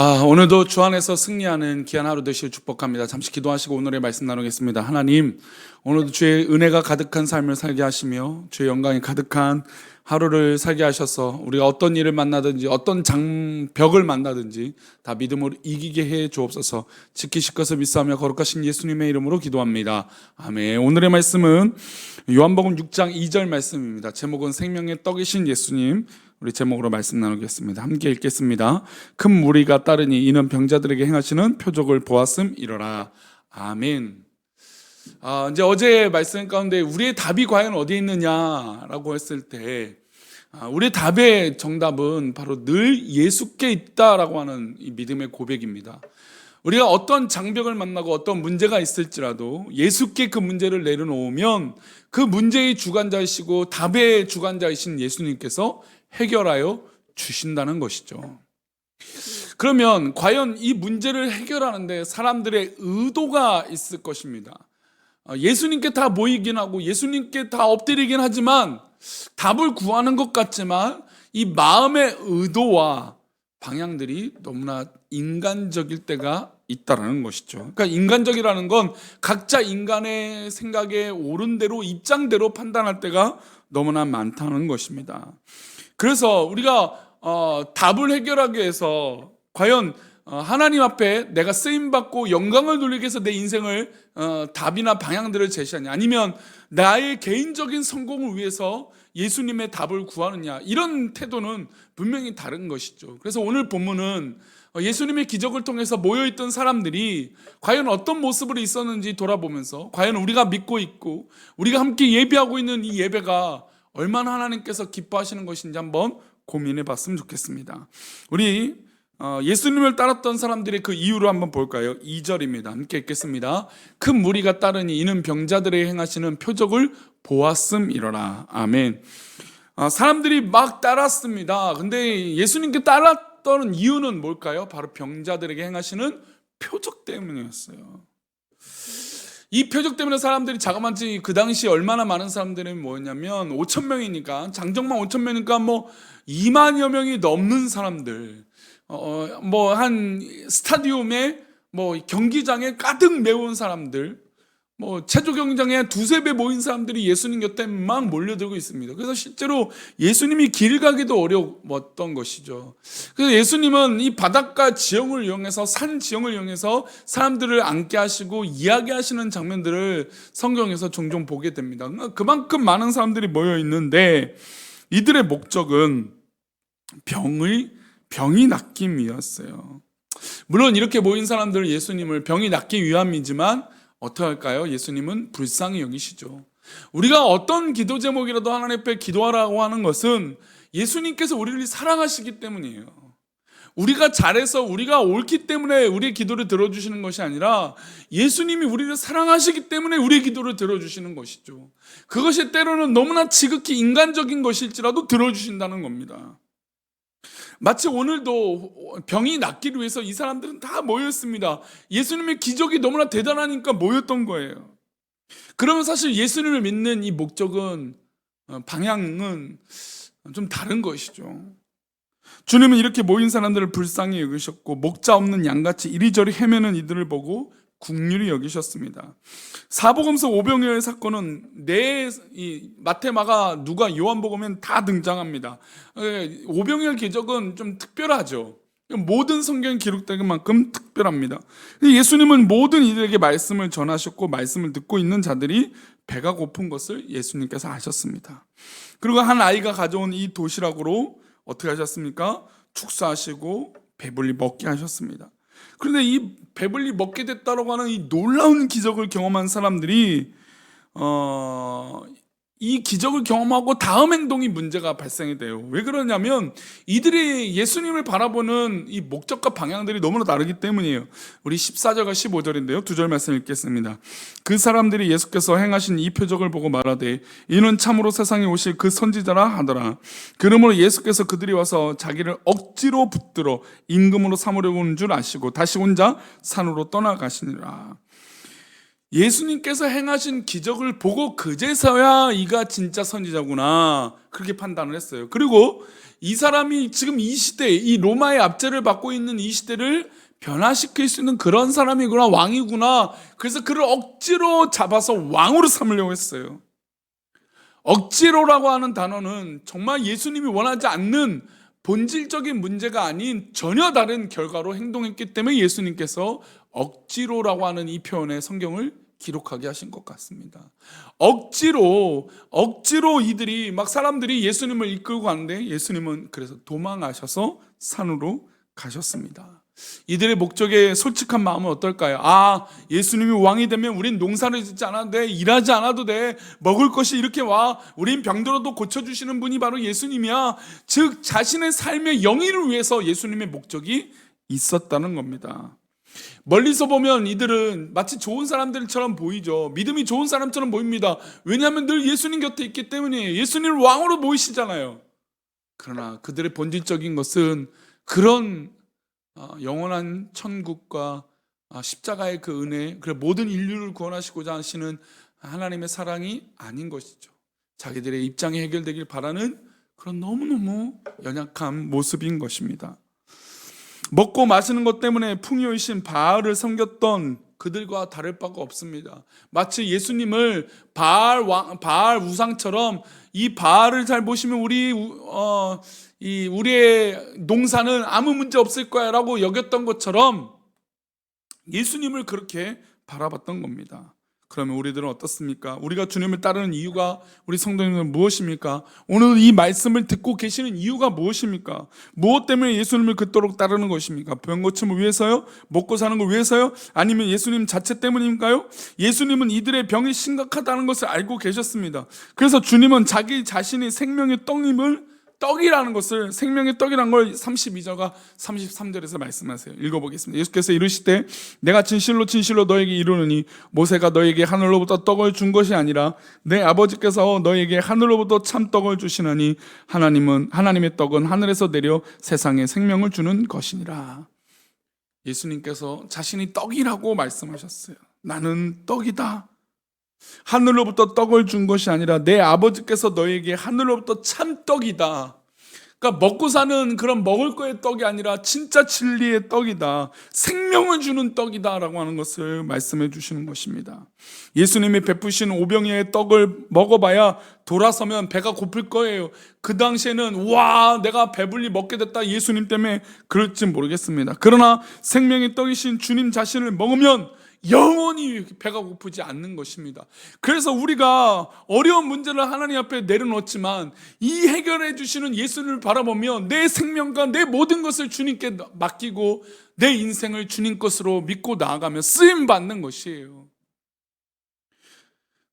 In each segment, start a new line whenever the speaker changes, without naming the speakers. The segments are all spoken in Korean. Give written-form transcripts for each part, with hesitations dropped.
오늘도 주 안에서 승리하는 귀한 하루 되시길 축복합니다. 잠시 기도하시고 오늘의 말씀 나누겠습니다. 하나님, 오늘도 주의 은혜가 가득한 삶을 살게 하시며 주의 영광이 가득한 하루를 살게 하셔서 우리가 어떤 일을 만나든지 어떤 장벽을 만나든지 다 믿음으로 이기게 해 주옵소서. 지키실 것을 믿사하며 거룩하신 예수님의 이름으로 기도합니다. 아멘. 오늘의 말씀은 요한복음 6장 2절 말씀입니다. 제목은 생명의 떡이신 예수님. 우리 제목으로 말씀 나누겠습니다. 함께 읽겠습니다. 큰 무리가 따르니 이는 병자들에게 행하시는 표적을 보았음이로라. 아멘. 이제 어제 말씀 가운데 우리의 답이 과연 어디에 있느냐라고 했을 때 우리의 답의 정답은 바로 늘 예수께 있다라고 하는 이 믿음의 고백입니다. 우리가 어떤 장벽을 만나고 어떤 문제가 있을지라도 예수께 그 문제를 내려놓으면 그 문제의 주관자이시고 답의 주관자이신 예수님께서 해결하여 주신다는 것이죠. 그러면 과연 이 문제를 해결하는데 사람들의 의도가 있을 것입니다. 예수님께 다 모이긴 하고 예수님께 다 엎드리긴 하지만 답을 구하는 것 같지만 이 마음의 의도와 방향들이 너무나 인간적일 때가 있다라는 것이죠. 그러니까 인간적이라는 건 각자 인간의 생각에 옳은 대로 입장대로 판단할 때가 너무나 많다는 것입니다. 그래서 우리가 답을 해결하기 위해서 과연 하나님 앞에 내가 쓰임받고 영광을 돌리기 위해서 내 인생을 답이나 방향들을 제시하냐, 아니면 나의 개인적인 성공을 위해서 예수님의 답을 구하느냐, 이런 태도는 분명히 다른 것이죠. 그래서 오늘 본문은 예수님의 기적을 통해서 모여있던 사람들이 과연 어떤 모습으로 있었는지 돌아보면서 과연 우리가 믿고 있고 우리가 함께 예배하고 있는 이 예배가 얼마나 하나님께서 기뻐하시는 것인지 한번 고민해 봤으면 좋겠습니다. 우리 예수님을 따랐던 사람들의 그 이유를 한번 볼까요? 2절입니다. 함께 읽겠습니다. 큰 무리가 따르니 이는 병자들에게 행하시는 표적을 보았음이로라. 아멘. 사람들이 막 따랐습니다. 근데 예수님께 따랐던 이유는 뭘까요? 바로 병자들에게 행하시는 표적 때문이었어요. 이 표적 때문에 사람들이 자그마치 그 당시 얼마나 많은 사람들이 뭐였냐면 5천 명이니까, 장정만 5천 명이니까 뭐 2만여 명이 넘는 사람들, 뭐 한 스타디움에 뭐 경기장에 가득 메운 사람들, 뭐 체조 경기장에 두세 배 모인 사람들이 예수님 곁에 막 몰려들고 있습니다. 그래서 실제로 예수님이 길 가기도 어려웠던 것이죠. 그래서 예수님은 이 바닷가 지형을 이용해서, 산 지형을 이용해서 사람들을 앉게 하시고 이야기하시는 장면들을 성경에서 종종 보게 됩니다. 그만큼 많은 사람들이 모여 있는데 이들의 목적은 병이 낫기 위해서였어요. 물론 이렇게 모인 사람들은 예수님을 병이 낫기 위함이지만 어떻게 할까요? 예수님은 불쌍히 여기시죠. 우리가 어떤 기도 제목이라도 하나님 앞에 기도하라고 하는 것은 예수님께서 우리를 사랑하시기 때문이에요. 우리가 잘해서 우리가 옳기 때문에 우리의 기도를 들어주시는 것이 아니라 예수님이 우리를 사랑하시기 때문에 우리의 기도를 들어주시는 것이죠. 그것이 때로는 너무나 지극히 인간적인 것일지라도 들어주신다는 겁니다. 마치 오늘도 병이 낫기를 위해서 이 사람들은 다 모였습니다. 예수님의 기적이 너무나 대단하니까 모였던 거예요. 그러면 사실 예수님을 믿는 이 목적은, 방향은 좀 다른 것이죠. 주님은 이렇게 모인 사람들을 불쌍히 여기셨고 목자 없는 양같이 이리저리 헤매는 이들을 보고 긍휼히 여기셨습니다. 사복음서 오병이어의 사건은 마태, 마가, 누가, 요한복음엔 다 등장합니다. 오병이어 기적은 좀 특별하죠. 모든 성경에 기록된 만큼 특별합니다. 예수님은 모든 이들에게 말씀을 전하셨고 말씀을 듣고 있는 자들이 배가 고픈 것을 예수님께서 아셨습니다. 그리고 한 아이가 가져온 이 도시락으로 어떻게 하셨습니까? 축사하시고 배불리 먹게 하셨습니다. 그런데 이 배불리 먹게 됐다고 하는 이 놀라운 기적을 경험한 사람들이 이 기적을 경험하고 다음 행동이 문제가 발생이 돼요. 왜 그러냐면 이들이 예수님을 바라보는 이 목적과 방향들이 너무나 다르기 때문이에요. 우리 14절과 15절인데요. 두 절 말씀 읽겠습니다. 그 사람들이 예수께서 행하신 이 표적을 보고 말하되 이는 참으로 세상에 오실 그 선지자라 하더라. 그러므로 예수께서 그들이 와서 자기를 억지로 붙들어 임금으로 삼으려고 하는 줄 아시고 다시 혼자 산으로 떠나가시니라. 예수님께서 행하신 기적을 보고 그제서야 이가 진짜 선지자구나 그렇게 판단을 했어요. 그리고 이 사람이 지금 이 시대, 이 로마의 압제를 받고 있는 이 시대를 변화시킬 수 있는 그런 사람이구나, 왕이구나. 그래서 그를 억지로 잡아서 왕으로 삼으려고 했어요. 억지로라고 하는 단어는 정말 예수님이 원하지 않는 본질적인 문제가 아닌 전혀 다른 결과로 행동했기 때문에 예수님께서 억지로라고 하는 이 표현의 성경을 기록하게 하신 것 같습니다. 억지로 이들이 막 사람들이 예수님을 이끌고 가는데 예수님은 그래서 도망하셔서 산으로 가셨습니다. 이들의 목적의 솔직한 마음은 어떨까요? 예수님이 왕이 되면 우린 농사를 짓지 않아도 돼, 일하지 않아도 돼, 먹을 것이 이렇게 와, 우린 병들어도 고쳐주시는 분이 바로 예수님이야. 즉 자신의 삶의 영위를 위해서 예수님의 목적이 있었다는 겁니다. 멀리서 보면 이들은 마치 좋은 사람들처럼 보이죠. 믿음이 좋은 사람처럼 보입니다. 왜냐하면 늘 예수님 곁에 있기 때문이에요. 예수님을 왕으로 보이시잖아요. 그러나 그들의 본질적인 것은 그런 영원한 천국과 십자가의 그 은혜, 그리고 모든 인류를 구원하시고자 하시는 하나님의 사랑이 아닌 것이죠. 자기들의 입장이 해결되길 바라는 그런 너무너무 연약한 모습인 것입니다. 먹고 마시는 것 때문에 풍요이신 바알을 섬겼던 그들과 다를 바가 없습니다. 마치 예수님을 바알 우상처럼 이 바알을 잘 보시면 우리의 농사는 아무 문제 없을 거야 라고 여겼던 것처럼 예수님을 그렇게 바라봤던 겁니다. 그러면 우리들은 어떻습니까? 우리가 주님을 따르는 이유가, 우리 성도님은 무엇입니까? 오늘 이 말씀을 듣고 계시는 이유가 무엇입니까? 무엇 때문에 예수님을 그토록 따르는 것입니까? 병 고침을 위해서요? 먹고 사는 걸 위해서요? 아니면 예수님 자체 때문인가요? 예수님은 이들의 병이 심각하다는 것을 알고 계셨습니다. 그래서 주님은 자기 자신이 생명의 떡이라는 것을, 생명의 떡이라는 걸 32절과 33절에서 말씀하세요. 읽어보겠습니다. 예수께서 이르시되 내가 진실로 진실로 너에게 이르노니 모세가 너에게 하늘로부터 떡을 준 것이 아니라 내 아버지께서 너에게 하늘로부터 참떡을 주시나니 하나님의 떡은 하늘에서 내려 세상에 생명을 주는 것이니라. 예수님께서 자신이 떡이라고 말씀하셨어요. 나는 떡이다. 하늘로부터 떡을 준 것이 아니라 내 아버지께서 너에게 하늘로부터 참떡이다. 그러니까 먹고 사는 그런 먹을 거의 떡이 아니라 진짜 진리의 떡이다. 생명을 주는 떡이다 라고 하는 것을 말씀해 주시는 것입니다. 예수님이 베푸신 오병이의 떡을 먹어봐야 돌아서면 배가 고플 거예요. 그 당시에는 내가 배불리 먹게 됐다, 예수님 때문에 그럴지 모르겠습니다. 그러나 생명의 떡이신 주님 자신을 먹으면 영원히 배가 고프지 않는 것입니다. 그래서 우리가 어려운 문제를 하나님 앞에 내려놓지만 이 해결해 주시는 예수님을 바라보면 내 생명과 내 모든 것을 주님께 맡기고 내 인생을 주님 것으로 믿고 나아가며 쓰임 받는 것이에요.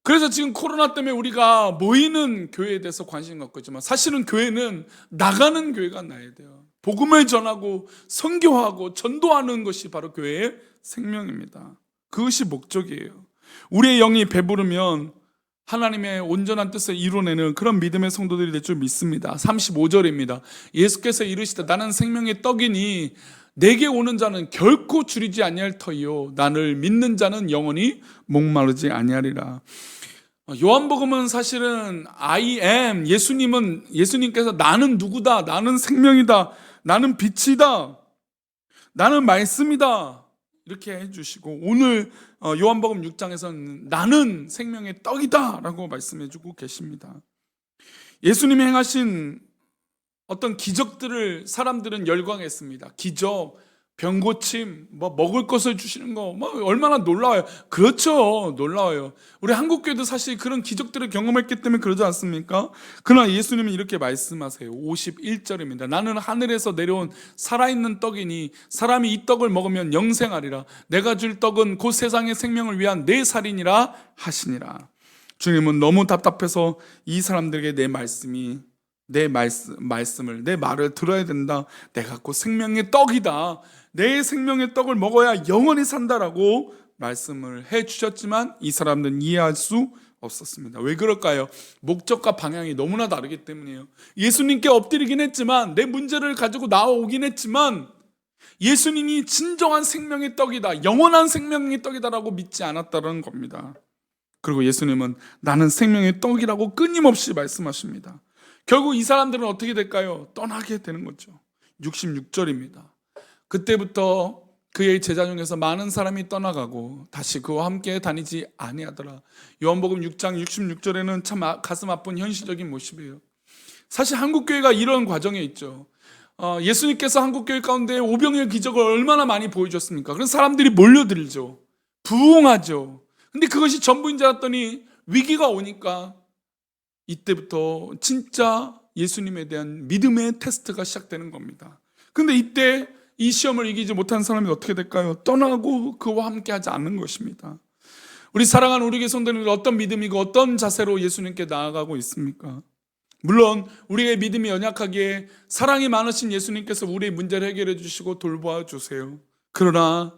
그래서 지금 코로나 때문에 우리가 모이는 교회에 대해서 관심 갖고 있지만 사실은 교회는 나가는 교회가 나야 돼요. 복음을 전하고 선교하고 전도하는 것이 바로 교회의 생명입니다. 그것이 목적이에요. 우리의 영이 배부르면 하나님의 온전한 뜻을 이루어내는 그런 믿음의 성도들이 될 줄 믿습니다. 35절입니다. 예수께서 이르시되 나는 생명의 떡이니 내게 오는 자는 결코 줄이지 아니할 터이요 나를 믿는 자는 영원히 목마르지 아니하리라. 요한복음은 사실은 I am, 예수님께서 나는 누구다, 나는 생명이다, 나는 빛이다, 나는 말씀이다 이렇게 해주시고, 오늘 요한복음 6장에서는 나는 생명의 떡이다 라고 말씀해주고 계십니다. 예수님이 행하신 어떤 기적들을 사람들은 열광했습니다. 기적, 병고침, 먹을 것을 주시는 거, 얼마나 놀라워요. 그렇죠, 놀라워요. 우리 한국교회도 사실 그런 기적들을 경험했기 때문에 그러지 않습니까? 그러나 예수님은 이렇게 말씀하세요. 51절입니다. 나는 하늘에서 내려온 살아있는 떡이니 사람이 이 떡을 먹으면 영생하리라. 내가 줄 떡은 곧 세상의 생명을 위한 내 살이니라 하시니라. 주님은 너무 답답해서 이 사람들에게 내 말을 들어야 된다. 내가 곧 생명의 떡이다. 내 생명의 떡을 먹어야 영원히 산다라고 말씀을 해 주셨지만 이 사람들은 이해할 수 없었습니다. 왜 그럴까요? 목적과 방향이 너무나 다르기 때문이에요. 예수님께 엎드리긴 했지만, 내 문제를 가지고 나오긴 했지만 예수님이 진정한 생명의 떡이다, 영원한 생명의 떡이다라고 믿지 않았다는 겁니다. 그리고 예수님은 나는 생명의 떡이라고 끊임없이 말씀하십니다. 결국 이 사람들은 어떻게 될까요? 떠나게 되는 거죠. 66절입니다. 그때부터 그의 제자 중에서 많은 사람이 떠나가고 다시 그와 함께 다니지 아니하더라. 요한복음 6장 66절에는 참 가슴 아픈 현실적인 모습이에요. 사실 한국교회가 이런 과정에 있죠. 예수님께서 한국교회 가운데 오병이어 기적을 얼마나 많이 보여줬습니까? 그래서 사람들이 몰려들죠. 부흥하죠. 근데 그것이 전부인 줄 알았더니 위기가 오니까 이때부터 진짜 예수님에 대한 믿음의 테스트가 시작되는 겁니다. 근데 이때 이 시험을 이기지 못한 사람이 어떻게 될까요? 떠나고 그와 함께 하지 않는 것입니다. 우리 사랑하는 우리 교회 성도님들, 어떤 믿음이고 어떤 자세로 예수님께 나아가고 있습니까? 물론 우리의 믿음이 연약하기에 사랑이 많으신 예수님께서 우리의 문제를 해결해 주시고 돌보아 주세요. 그러나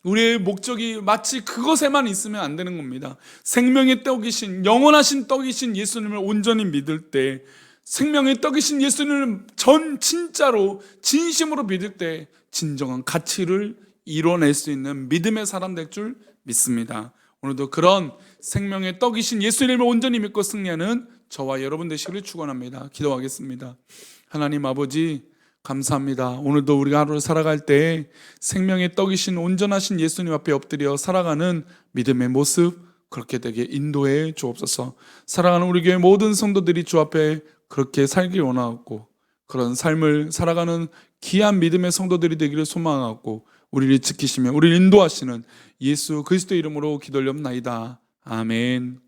우리의 목적이 마치 그것에만 있으면 안 되는 겁니다. 생명의 떡이신, 영원하신 떡이신 예수님을 온전히 믿을 때, 생명의 떡이신 예수님을 진짜로 진심으로 믿을 때 진정한 가치를 이뤄낼 수 있는 믿음의 사람 될 줄 믿습니다. 오늘도 그런 생명의 떡이신 예수님을 온전히 믿고 승리하는 저와 여러분 되시기를 축원합니다. 기도하겠습니다. 하나님 아버지, 감사합니다. 오늘도 우리가 하루를 살아갈 때 생명의 떡이신 온전하신 예수님 앞에 엎드려 살아가는 믿음의 모습 그렇게 되게 인도해 주옵소서. 사랑하는 우리 교회 모든 성도들이 주 앞에 그렇게 살길 원하고 그런 삶을 살아가는 귀한 믿음의 성도들이 되기를 소망하고 우리를 지키시며 우리를 인도하시는 예수 그리스도 이름으로 기도하옵나이다. 아멘.